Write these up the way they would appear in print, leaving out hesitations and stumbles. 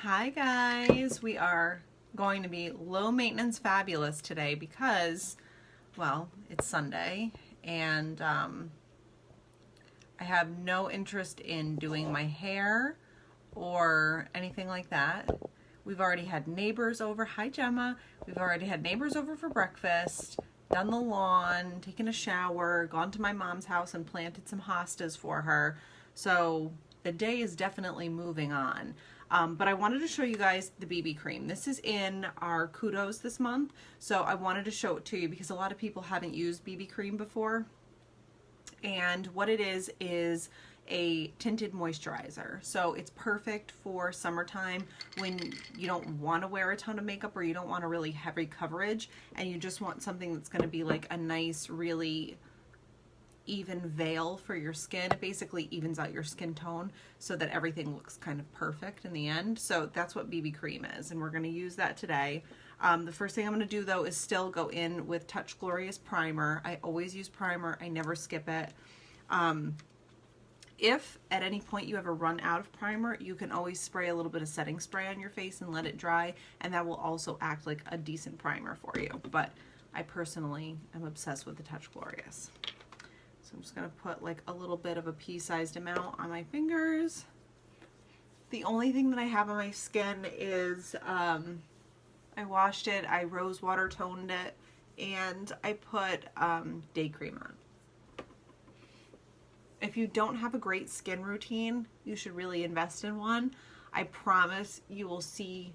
Hi guys, we are going to be low maintenance fabulous today because, well, it's Sunday and I have no interest in doing my hair or anything like that. We've already had neighbors over. Hi Gemma. We've already had neighbors over for breakfast, done the lawn, taken a shower, gone to my mom's house and planted some hostas for her. So the day is definitely moving on. But I wanted to show you guys the BB cream. This is in our kudos this month. So I wanted to show it to you because a lot of people haven't used BB cream before. And what it is a tinted moisturizer. So it's perfect for summertime when you don't want to wear a ton of makeup or you don't want a really heavy coverage and you just want something that's going to be like a nice, really even veil for your skin. It basically evens out your skin tone so that everything looks kind of perfect in the end. So that's what BB cream is, and we're going to use that today. The first thing I'm going to do though is still go in with Touch Glorious primer. I always use primer. I never skip it. If at any point you ever run out of primer, you can always spray a little bit of setting spray on your face and let it dry, and that will also act like a decent primer for you. But I personally am obsessed with the Touch Glorious. So I'm just going to put like a little bit of a pea-sized amount on my fingers. The only thing that I have on my skin is I washed it, I rose water toned it, and I put day cream on. If you don't have a great skin routine, you should really invest in one. I promise you will see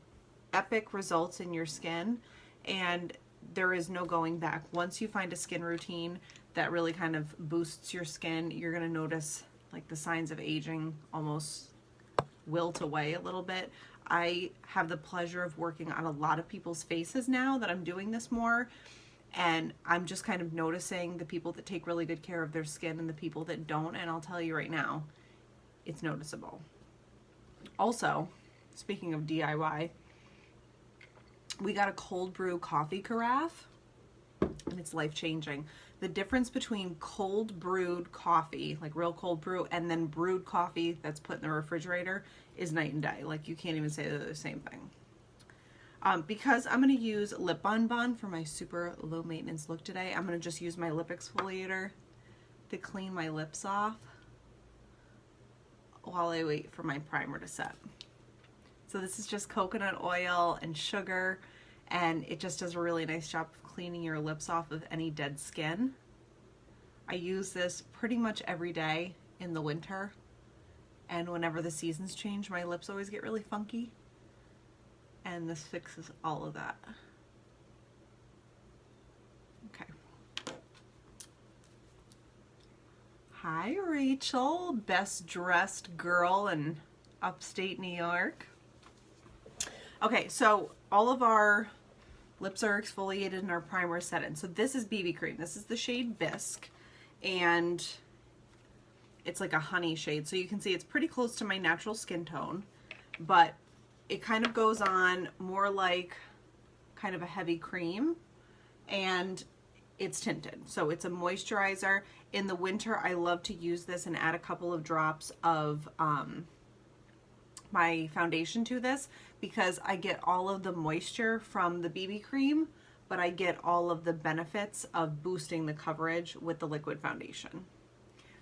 epic results in your skin, and there is no going back. Once you find a skin routine that really kind of boosts your skin, you're going to notice like the signs of aging almost wilt away a little bit. I have the pleasure of working on a lot of people's faces now that I'm doing this more, and I'm just kind of noticing the people that take really good care of their skin and the people that don't, and I'll tell you right now, it's noticeable. Also, speaking of DIY, we got a cold brew coffee carafe, and it's life-changing. The difference between cold brewed coffee, like real cold brew, and then brewed coffee that's put in the refrigerator is night and day. Like, you can't even say they're the same thing. Because I'm going to use lip BonBon for my super low maintenance look today, I'm going to just use my lip exfoliator to clean my lips off while I wait for my primer to set. So this is just coconut oil and sugar, and it just does a really nice job of cleaning your lips off of any dead skin. I use this pretty much every day in the winter, and whenever the seasons change, my lips always get really funky, and this fixes all of that. Okay. Hi Rachel, best dressed girl in upstate New York. Okay, so all of our lips are exfoliated and our primer is set in. So this is BB cream. This is the shade Bisque, and it's like a honey shade. So you can see it's pretty close to my natural skin tone, but it kind of goes on more like kind of a heavy cream, and it's tinted. So it's a moisturizer. In the winter, I love to use this and add a couple of drops of my foundation to this because I get all of the moisture from the BB cream, but I get all of the benefits of boosting the coverage with the liquid foundation.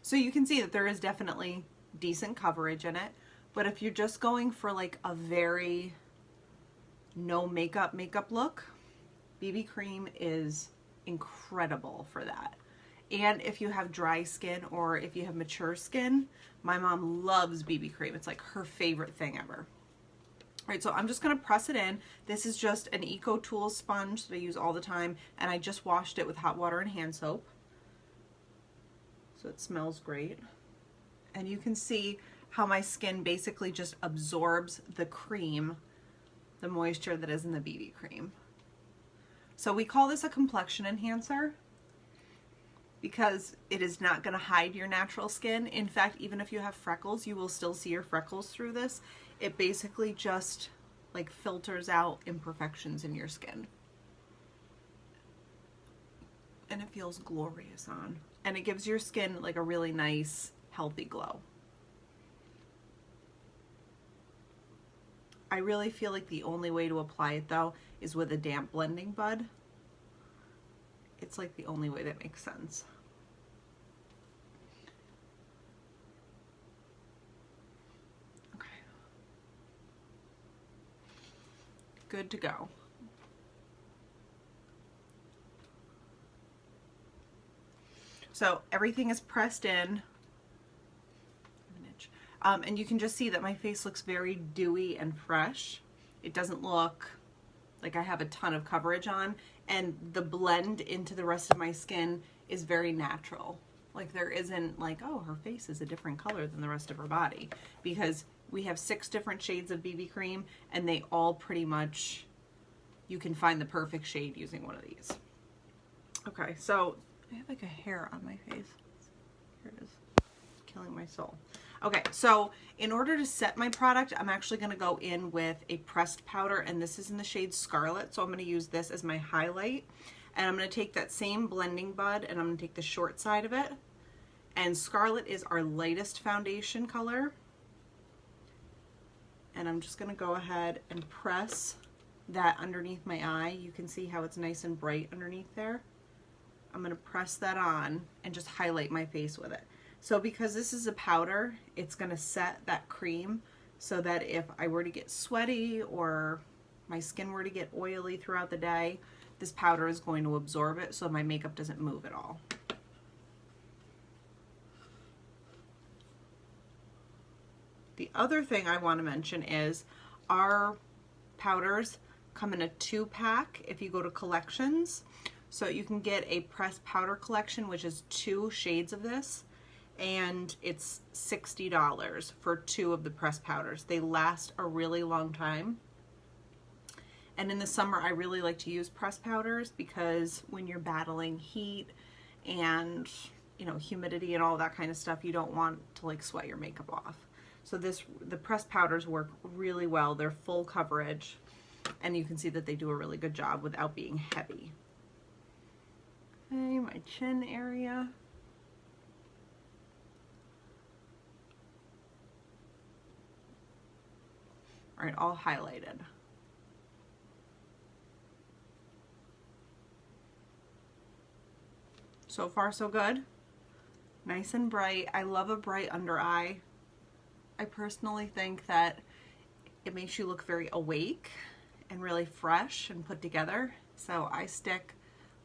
So you can see that there is definitely decent coverage in it, but if you're just going for like a very no makeup look, BB cream is incredible for that. And if you have dry skin or if you have mature skin, my mom loves BB cream. It's like her favorite thing ever. All right, so I'm just gonna press it in. This is just an Eco Tools sponge that I use all the time, and I just washed it with hot water and hand soap. So it smells great. And you can see how my skin basically just absorbs the cream, the moisture that is in the BB cream. So we call this a complexion enhancer because it is not going to hide your natural skin. In fact, even if you have freckles, you will still see your freckles through this. It basically just like filters out imperfections in your skin. And it feels glorious on. And it gives your skin like a really nice, healthy glow. I really feel like the only way to apply it though is with a damp blending bud. It's like the only way that makes sense. Okay. Good to go. So everything is pressed in. And you can just see that my face looks very dewy and fresh. It doesn't look like I have a ton of coverage on, and the blend into the rest of my skin is very natural. Like there isn't like, oh, her face is a different color than the rest of her body, because we have 6 different shades of BB cream and they all pretty much, you can find the perfect shade using one of these. Okay, so I have like a hair on my face. Here it is, killing my soul. Okay, so in order to set my product, I'm actually going to go in with a pressed powder, and this is in the shade Scarlet, so I'm going to use this as my highlight. And I'm going to take that same blending bud, and I'm going to take the short side of it. And Scarlet is our lightest foundation color. And I'm just going to go ahead and press that underneath my eye. You can see how it's nice and bright underneath there. I'm going to press that on and just highlight my face with it. So because this is a powder, it's going to set that cream so that if I were to get sweaty or my skin were to get oily throughout the day, this powder is going to absorb it so my makeup doesn't move at all. The other thing I want to mention is our powders come in a 2-pack if you go to Collections. So you can get a pressed powder collection, which is 2 shades of this. And it's $60 for 2 of the pressed powders. They last a really long time. And in the summer, I really like to use pressed powders because when you're battling heat and, you know, humidity and all that kind of stuff, you don't want to like sweat your makeup off. So the pressed powders work really well. They're full coverage, and you can see that they do a really good job without being heavy. Okay, my chin area. All right, all highlighted. So far, so good. Nice and bright. I love a bright under eye. I personally think that it makes you look very awake and really fresh and put together. So I stick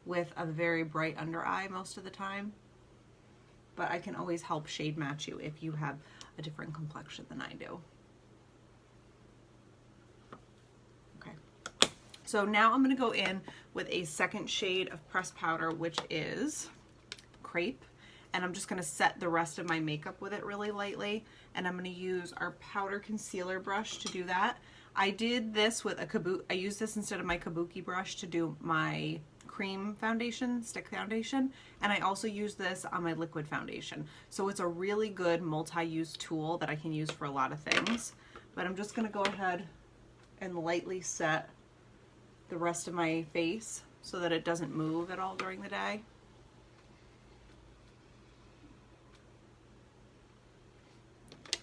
with a very bright under eye most of the time. But I can always help shade match you if you have a different complexion than I do. So now I'm going to go in with a second shade of pressed powder, which is Crepe. And I'm just going to set the rest of my makeup with it really lightly. And I'm going to use our powder concealer brush to do that. I did this with a kabuki. I used this instead of my kabuki brush to do my cream foundation, stick foundation. And I also use this on my liquid foundation. So it's a really good multi-use tool that I can use for a lot of things. But I'm just going to go ahead and lightly set the rest of my face so that it doesn't move at all during the day.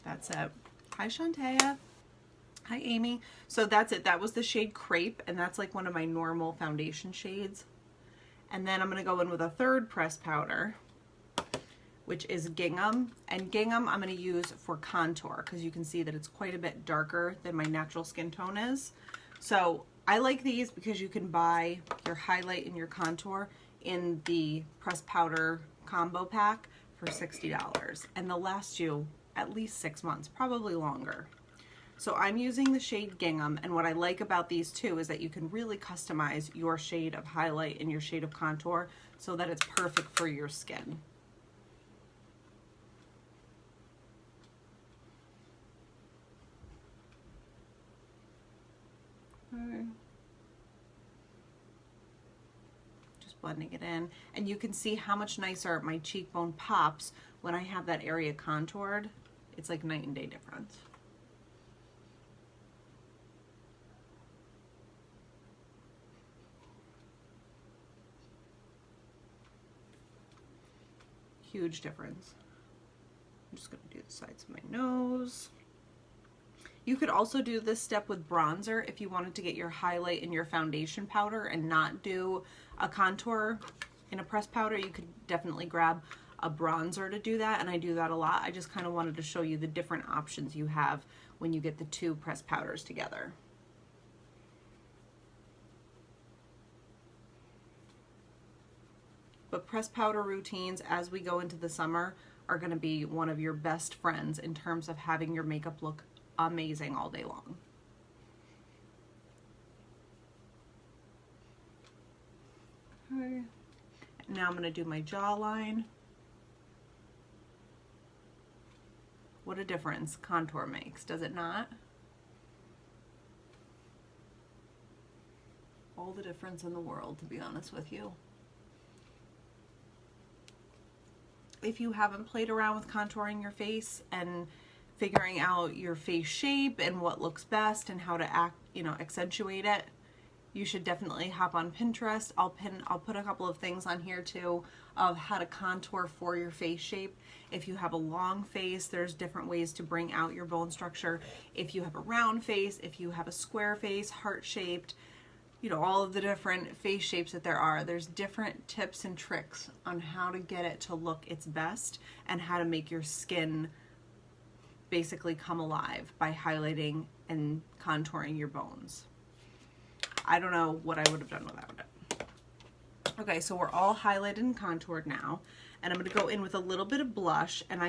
That's it. Hi Shantea. Hi Amy. So that's it. That was the shade Crepe, and that's like one of my normal foundation shades. And then I'm going to go in with a third pressed powder, which is Gingham. And Gingham I'm going to use for contour because you can see that it's quite a bit darker than my natural skin tone is. So I like these because you can buy your highlight and your contour in the pressed powder combo pack for $60. And they'll last you at least 6 months, probably longer. So I'm using the shade Gingham, and what I like about these two is that you can really customize your shade of highlight and your shade of contour so that it's perfect for your skin. Okay. Just blending it in, and you can see how much nicer my cheekbone pops when I have that area contoured. It's like night and day difference. Huge difference. I'm just going to do the sides of my nose. You could also do this step with bronzer if you wanted to get your highlight in your foundation powder and not do a contour in a pressed powder. You could definitely grab a bronzer to do that, and I do that a lot. I just kind of wanted to show you the different options you have when you get the two pressed powders together. But pressed powder routines as we go into the summer are going to be one of your best friends in terms of having your makeup look amazing all day long. Okay. Now I'm going to do my jawline. What a difference contour makes, does it not? All the difference in the world, to be honest with you. If you haven't played around with contouring your face and figuring out your face shape and what looks best and how to accentuate it, you should definitely hop on Pinterest. I'll put a couple of things on here too of how to contour for your face shape. If you have a long face, there's different ways to bring out your bone structure. If you have a round face, if you have a square face, heart-shaped, all of the different face shapes that there are, there's different tips and tricks on how to get it to look its best and how to make your skin basically come alive by highlighting and contouring your bones. I don't know what I would have done without it. Okay, so we're all highlighted and contoured now, and I'm going to go in with a little bit of blush, and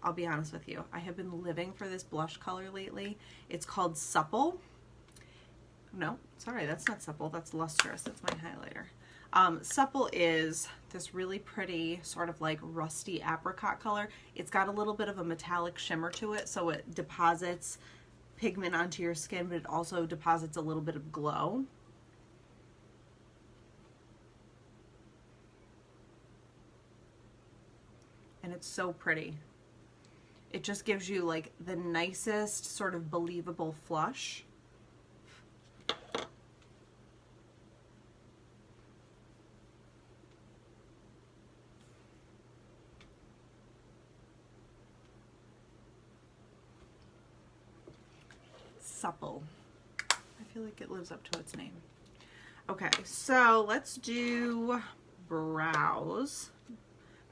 I'll be honest with you, I have been living for this blush color lately. It's called Supple. No, sorry, that's not Supple, that's Lustrous, that's my highlighter. Supple is this really pretty sort of like rusty apricot color. It's got a little bit of a metallic shimmer to it, so it deposits pigment onto your skin, but it also deposits a little bit of glow. And it's so pretty. It just gives you like the nicest sort of believable flush. Supple. I feel like it lives up to its name. Okay, so let's do brows.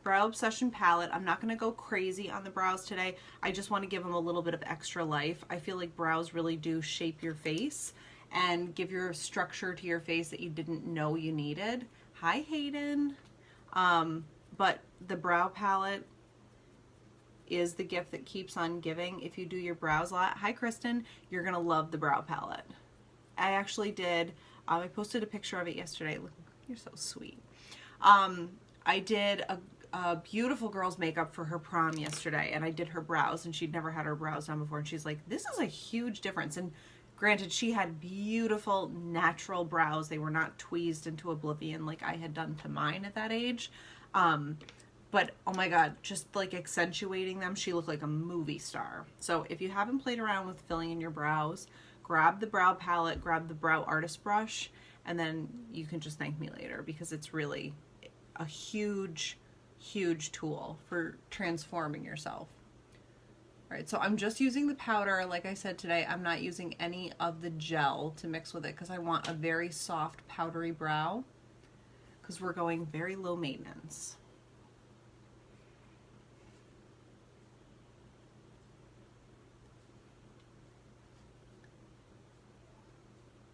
Brow Obsession palette. I'm not going to go crazy on the brows today. I just want to give them a little bit of extra life. I feel like brows really do shape your face and give your structure to your face that you didn't know you needed. Hi, Hayden. But the brow palette is the gift that keeps on giving. If you do your brows a lot, hi Kristen, you're gonna love the brow palette. I actually did, I posted a picture of it yesterday. Look, you're so sweet. I did a beautiful girl's makeup for her prom yesterday, and I did her brows, and she'd never had her brows done before, and she's like, this is a huge difference. And granted, she had beautiful natural brows. They were not tweezed into oblivion like I had done to mine at that age. But oh my god, just like accentuating them, she looked like a movie star. So if you haven't played around with filling in your brows, grab the brow palette, grab the brow artist brush, and then you can just thank me later, because it's really a huge tool for transforming yourself. All right, so I'm just using the powder. Like I said today, I'm not using any of the gel to mix with it because I want a very soft powdery brow, because we're going very low maintenance.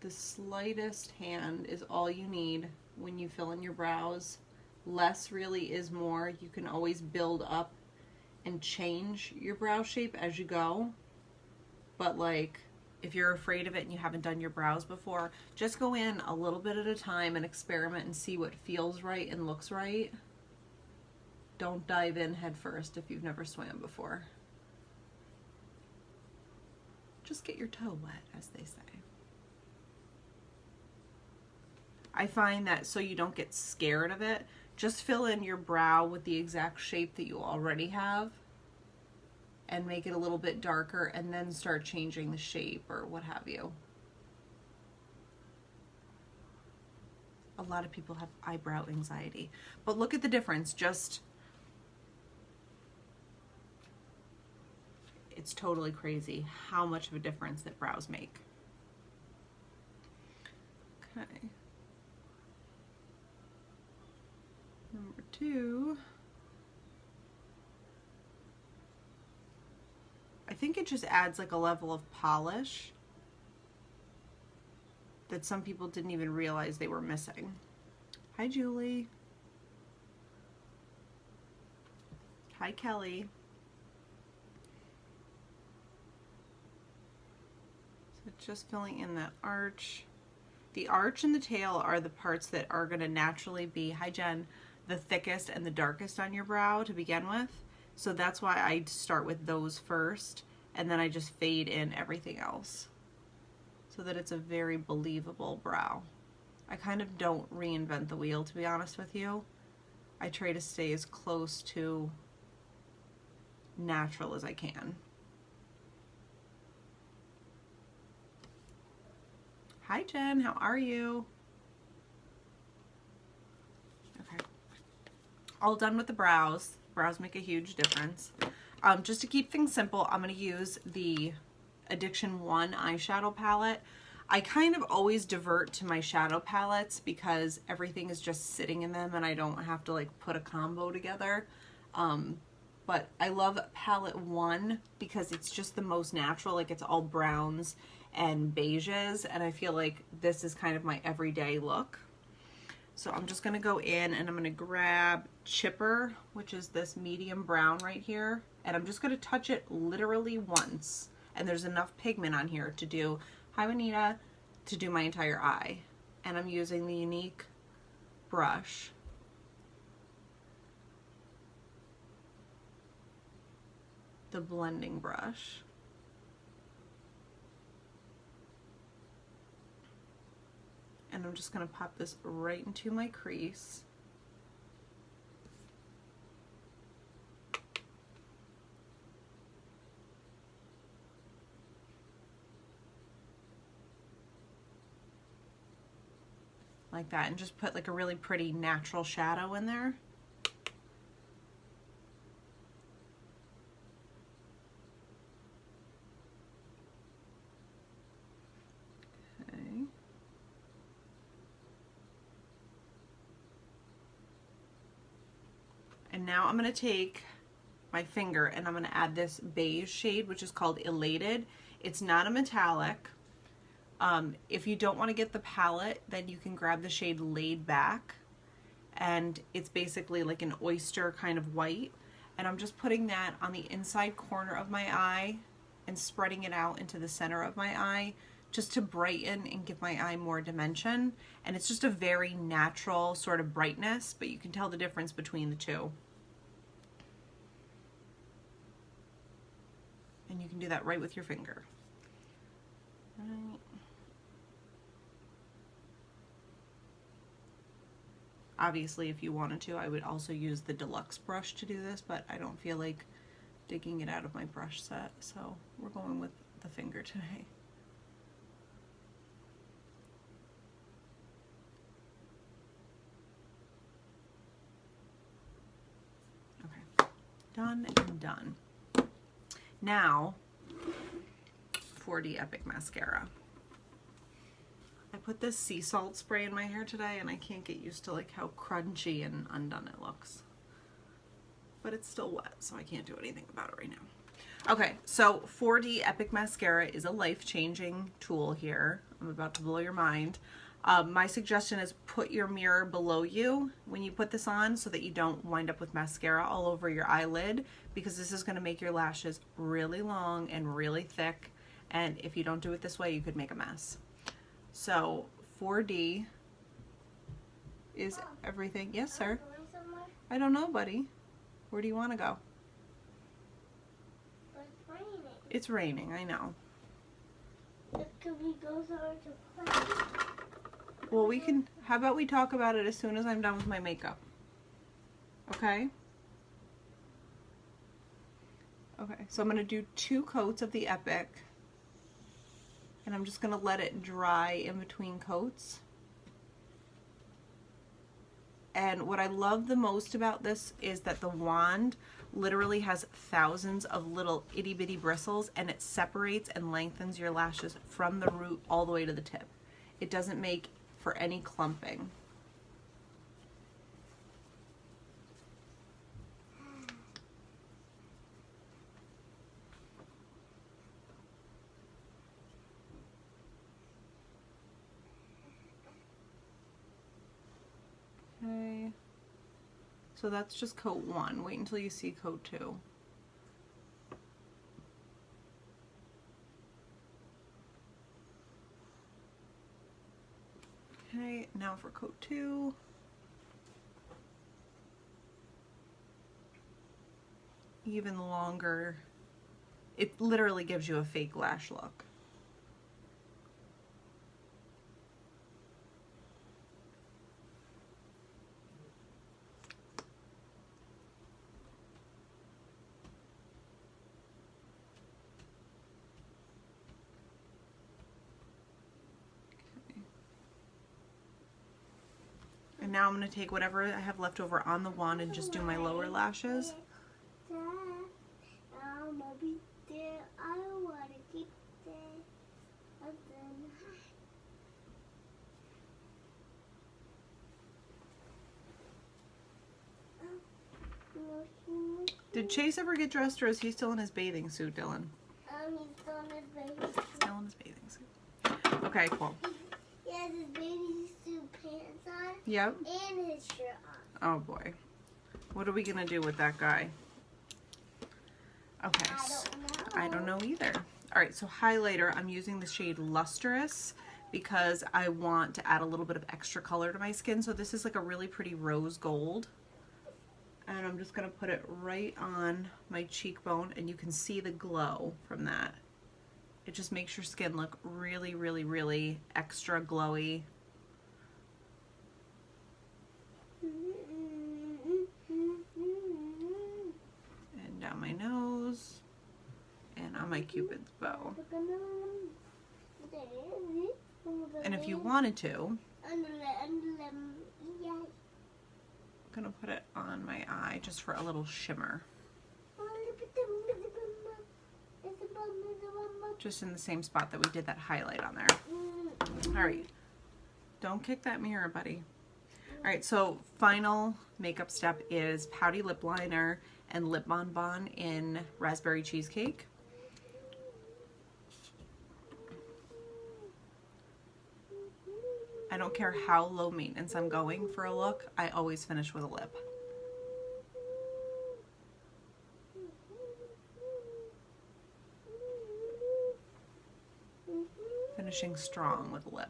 The slightest hand is all you need when you fill in your brows. Less really is more. You can always build up and change your brow shape as you go. But like, if you're afraid of it and you haven't done your brows before, just go in a little bit at a time and experiment and see what feels right and looks right. Don't dive in head first if you've never swam before. Just get your toe wet, as they say. I find that so you don't get scared of it, just fill in your brow with the exact shape that you already have and make it a little bit darker, and then start changing the shape or what have you. A lot of people have eyebrow anxiety, but look at the difference. It's totally crazy how much of a difference that brows make. Okay. Number 2. I think it just adds like a level of polish that some people didn't even realize they were missing. Hi, Julie. Hi, Kelly. So just filling in that arch. The arch and the tail are the parts that are going to naturally be, hi Jen, the thickest and the darkest on your brow to begin with. So that's why I start with those first, and then I just fade in everything else so that it's a very believable brow. I kind of don't reinvent the wheel, to be honest with you. I try to stay as close to natural as I can. Hi Jen, how are you? Okay. All done with the brows. Brows make a huge difference. Just to keep things simple, I'm going to use the Addiction 1 eyeshadow palette. I kind of always divert to my shadow palettes because everything is just sitting in them and I don't have to like put a combo together. But I love palette 1 because it's just the most natural, like it's all browns and beiges, and I feel like this is kind of my everyday look. So I'm just going to go in and I'm going to grab Chipper, which is this medium brown right here, and I'm just going to touch it literally once, and there's enough pigment on here to do, hi Juanita, to do my entire eye. And I'm using the Younique brush. The blending brush. And I'm just going to pop this right into my crease. Like that, and just put like a really pretty natural shadow in there. And now I'm going to take my finger and I'm going to add this beige shade, which is called Elated. It's not a metallic. If you don't want to get the palette, then you can grab the shade Laid Back. And it's basically like an oyster kind of white. And I'm just putting that on the inside corner of my eye and spreading it out into the center of my eye, just to brighten and give my eye more dimension. And it's just a very natural sort of brightness, but you can tell the difference between the two. And you can do that right with your finger. Right. Obviously, if you wanted to, I would also use the deluxe brush to do this, but I don't feel like digging it out of my brush set, so we're going with the finger today. Okay, done and done. Now, 4D Epic Mascara. I put this sea salt spray in my hair today and I can't get used to like how crunchy and undone it looks. But it's still wet, so I can't do anything about it right now. Okay, so 4D Epic Mascara is a life-changing tool here. I'm about to blow your mind. My suggestion is put your mirror below you when you put this on so that you don't wind up with mascara all over your eyelid, because this is going to make your lashes really long and really thick, and if you don't do it this way, you could make a mess. So 4D is everything. Yes, sir. I don't know, buddy. Where do you want to go? It's raining. It's raining, I know. Could we go somewhere to play? Well, we can, how about we talk about it as soon as I'm done with my makeup? Okay? Okay, so I'm going to do 2 coats of the Epic. And I'm just going to let it dry in between coats. And what I love the most about this is that the wand literally has thousands of little itty bitty bristles, and it separates and lengthens your lashes from the root all the way to the tip. It doesn't make for any clumping. Okay. So that's just coat 1. Wait until you see coat 2. Okay, now for coat 2. Even longer. It literally gives you a fake lash look. And now I'm going to take whatever I have left over on the wand and just do my lower lashes. Did Chase ever get dressed, or is he still in his bathing suit, Dylan? He's still in his bathing suit. Still in his bathing suit. Okay, cool. He has his bathing suit pants on. Yep. And his shirt on. Oh boy. What are we gonna do with that guy? Okay. I don't know either. Alright, so highlighter, I'm using the shade Lustrous because I want to add a little bit of extra color to my skin. So this is like a really pretty rose gold. And I'm just going to put it right on my cheekbone, and you can see the glow from that. It just makes your skin look really, really, really extra glowy. And down my nose, and on my Cupid's bow. And if you wanted to, I'm gonna put it on my eye just for a little shimmer. Just in the same spot that we did that highlight on there. Alright. Don't kick that mirror, buddy. Alright, so final makeup step is Pouty lip liner and lip BonBon in Raspberry Cheesecake. I don't care how low maintenance I'm going for a look, I always finish with a lip. Finishing strong with a lip.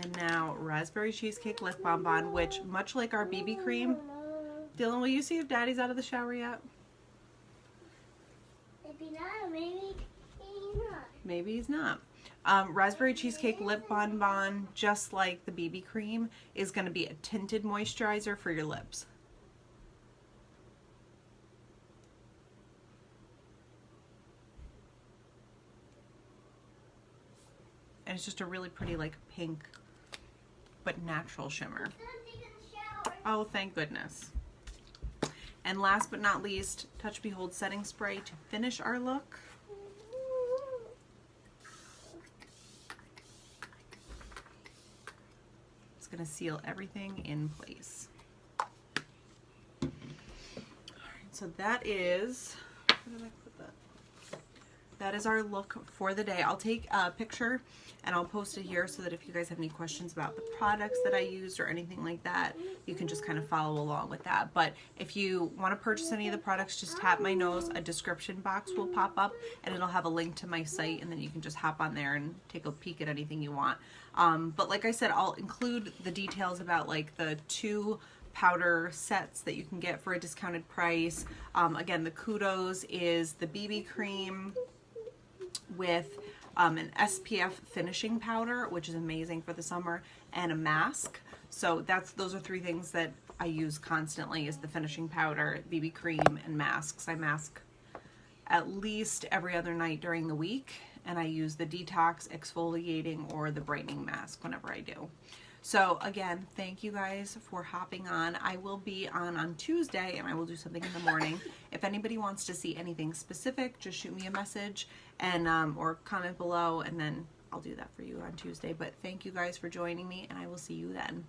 And now Raspberry Cheesecake Lip BonBon, which much like our BB cream, Dylan, will you see if Daddy's out of the shower yet? Maybe not, maybe he's not. Maybe he's not. Raspberry Cheesecake Lip BonBon, just like the BB cream, is going to be a tinted moisturizer for your lips. And it's just a really pretty like pink but natural shimmer. Oh, thank goodness. And last but not least, Touch Behold setting spray to finish our look. It's going to seal everything in place. All right, so that is, where did I put that? That is our look for the day. I'll take a picture and I'll post it here so that if you guys have any questions about the products that I used or anything like that, you can just kind of follow along with that. But if you want to purchase any of the products, just tap my nose. A description box will pop up and it'll have a link to my site, and then you can just hop on there and take a peek at anything you want. But like I said, I'll include the details about like the 2 powder sets that you can get for a discounted price. Again, the Kudos is the BB cream with an SPF finishing powder, which is amazing for the summer, and a mask. So those are 3 things that I use constantly is the finishing powder, BB cream, and masks. I mask at least every other night during the week, and I use the detox, exfoliating, or the brightening mask whenever I do. So again, thank you guys for hopping on. I will be on Tuesday, and I will do something in the morning. If anybody wants to see anything specific, just shoot me a message and or comment below, and then I'll do that for you on Tuesday. But thank you guys for joining me, and I will see you then.